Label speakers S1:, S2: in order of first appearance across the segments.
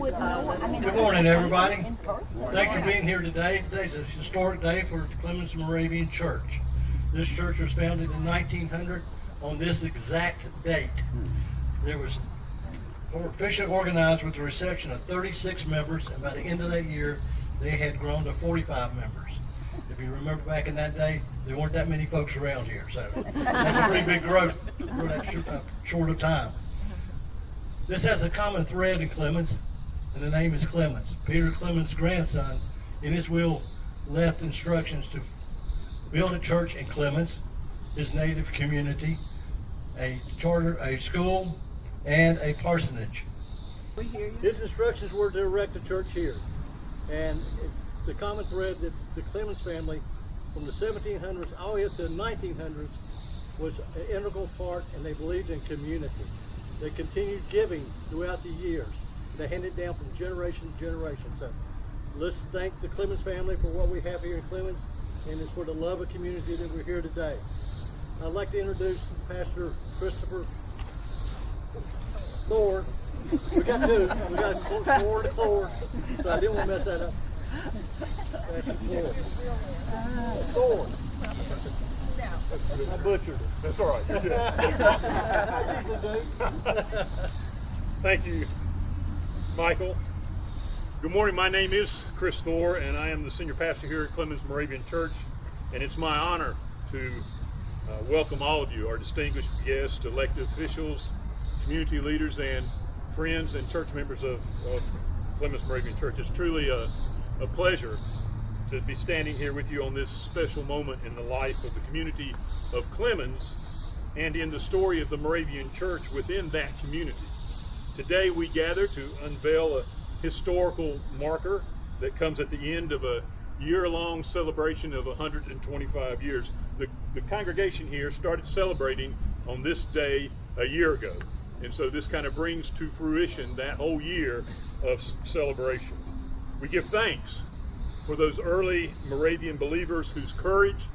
S1: Good morning, everybody. Thanks for being here today. Today's a historic day for the Clemmons Moravian Church. This church was founded in 1900 on this exact date. There was officially organized with the reception of 36 members, and by the end of that year, they had grown to 45 members. If you remember back in that day, there weren't that many folks around here, so that's a pretty big growth for that short of time. This has a common thread in Clemmons, and the name is Clemmons. Peter Clemmons' grandson, in his will, left instructions to build a church in Clemmons, his native community, a school, and a parsonage. His instructions were to erect a church here, and the common thread that the Clemmons family, from the 1700s all the way up to the 1900s, was an integral part, and they believed in community. They continued giving throughout the years. They handed it down from generation to generation. So let's thank the Clemmons family for what we have here in Clemmons, and it's for the love of community that we're here today. I'd like to introduce Pastor Christopher Thor. We got two. We got Thor and Thor, so I didn't want to mess that up. Pastor Thor. I butchered it.
S2: That's all right. Thank you, Michael. Good morning. My name is Chris Thor, and I am the senior pastor here at Clemmons Moravian Church. And it's my honor to welcome all of you, our distinguished guests, elected officials, community leaders, and friends and church members of Clemmons Moravian Church. It's truly a pleasure to be standing here with you on this special moment in the life of the community of Clemmons and in the story of the Moravian Church within that community. Today we gather to unveil a historical marker that comes at the end of a year-long celebration of 125 years. The congregation here started celebrating on this day a year ago, and so this kind of brings to fruition that whole year of celebration. We give thanks for those early Moravian believers whose courage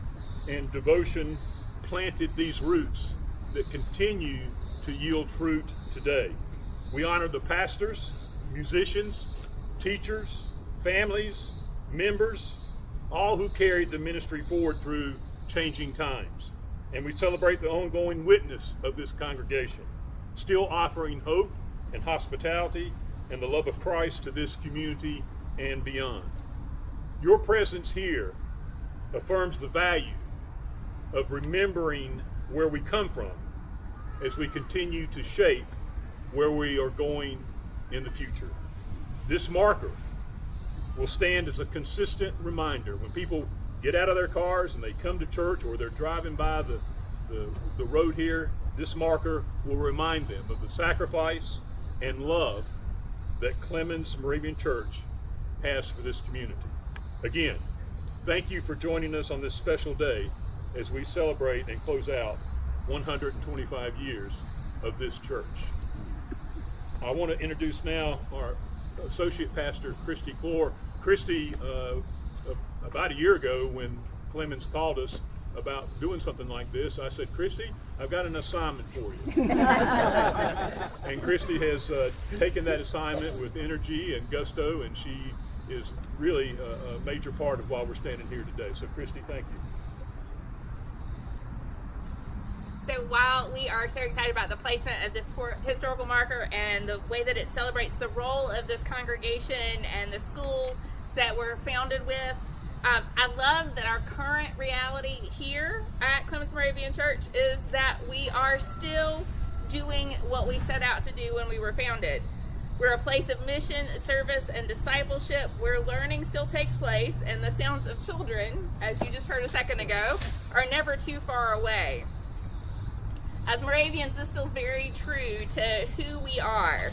S2: and devotion planted these roots that continue to yield fruit today. We honor the pastors, musicians, teachers, families, members, all who carried the ministry forward through changing times. And we celebrate the ongoing witness of this congregation, still offering hope and hospitality and the love of Christ to this community and beyond. Your presence here affirms the value of remembering where we come from as we continue to shape where we are going in the future. This marker will stand as a consistent reminder when people get out of their cars and they come to church, or they're driving by the road here. This marker will remind them of the sacrifice and love that Clemmons Moravian Church has for this community. Again, thank you for joining us on this special day as we celebrate and close out 125 years of this church. I want to introduce now our Associate Pastor, Christy Clore. Christy, about a year ago when Clemmons called us about doing something like this, I said, Christy, I've got an assignment for you. And Christy has taken that assignment with energy and gusto, and she is really a major part of why we're standing here today. So Christy, thank you.
S3: So while we are so excited about the placement of this historical marker and the way that it celebrates the role of this congregation and the school that we're founded with, I love that our current reality here at Clemmons Moravian Church is that we are still doing what we set out to do when we were founded. We're a place of mission, service, and discipleship where learning still takes place, and the sounds of children, as you just heard a second ago, are never too far away. As Moravians, this feels very true to who we are.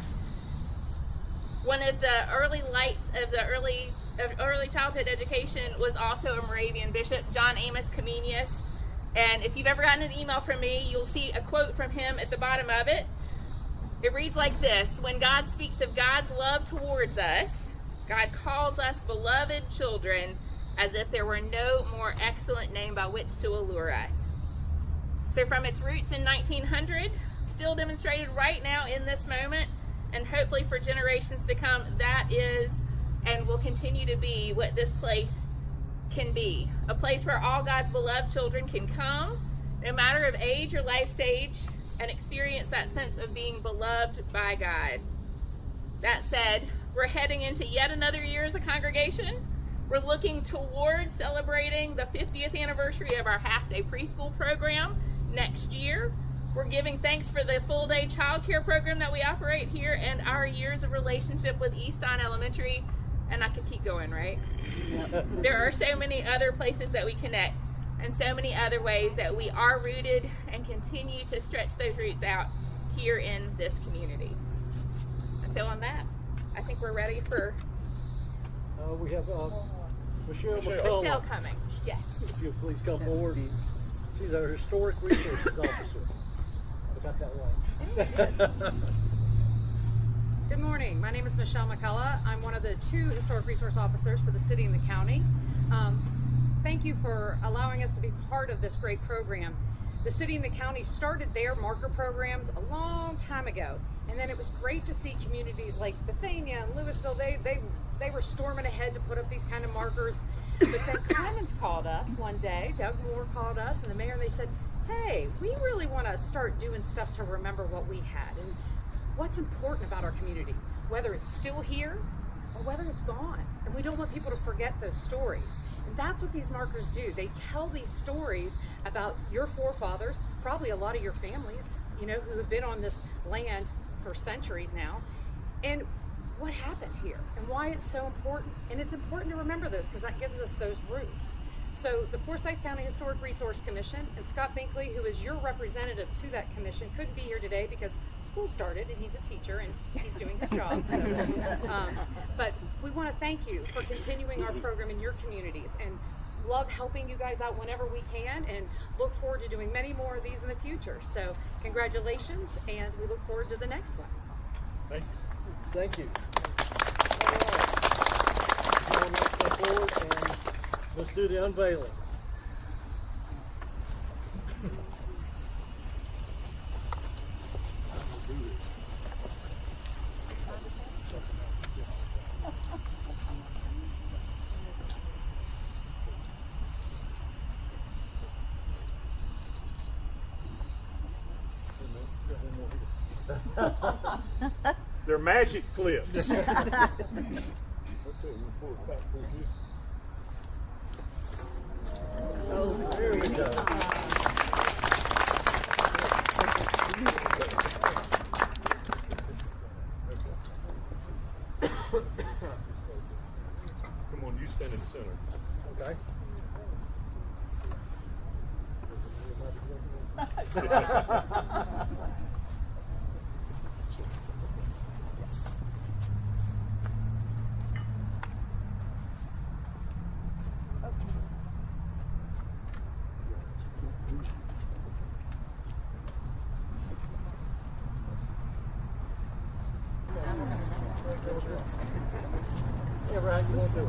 S3: One of the early lights of the early childhood education was also a Moravian bishop, John Amos Comenius. And if you've ever gotten an email from me, you'll see a quote from him at the bottom of it. It reads like this: when God speaks of God's love towards us, God calls us beloved children, as if there were no more excellent name by which to allure us. So from its roots in 1900, still demonstrated right now in this moment, and hopefully for generations to come, that is and will continue to be what this place can be. A place where all God's beloved children can come, no matter of age or life stage, and experience that sense of being beloved by God. That said, we're heading into yet another year as a congregation. We're looking towards celebrating the 50th anniversary of our half-day preschool program next year. We're giving thanks for the full-day child care program that we operate here and our years of relationship with Easton Elementary. And I could keep going, right? There are so many other places that we connect and so many other ways that we are rooted and continue to stretch those roots out here in this community. And so on that, I think we're ready for
S1: We have Michelle McCullough.
S3: Michelle coming. Yes.
S1: If you'll please come forward. She's our Historic Resources Officer. I got that right.
S4: Good morning. My name is Michelle McCullough. I'm one of the 2 Historic Resource Officers for the city and the county. Thank you for allowing us to be part of this great program. The city and the county started their marker programs a long time ago, and then it was great to see communities like Bethania and Louisville. They were storming ahead to put up these kind of markers. But then Clemmons called us one day, Doug Moore called us, and the mayor, and they said, hey, we really want to start doing stuff to remember what we had and what's important about our community, whether it's still here or whether it's gone. And we don't want people to forget those stories. And that's what these markers do. They tell these stories about your forefathers, probably a lot of your families, you know, who have been on this land for centuries now, and what happened here and why it's so important. And it's important to remember those because that gives us those roots. So the Forsyth County Historic Resource Commission and Scott Binkley, who is your representative to that commission, couldn't be here today because school started and he's a teacher and he's doing his job. So, but we want to thank you for continuing our program in your communities and love helping you guys out whenever we can and look forward to doing many more of these in the future. So congratulations, and we look forward to the next one.
S2: Thank you.
S1: Thank you. All right. Now let's come forward and let's do the unveiling.
S2: They're magic clips.
S1: Oh, there we go.
S2: Come on, you stand in the center.
S1: Okay. Yeah, right, you want to do it.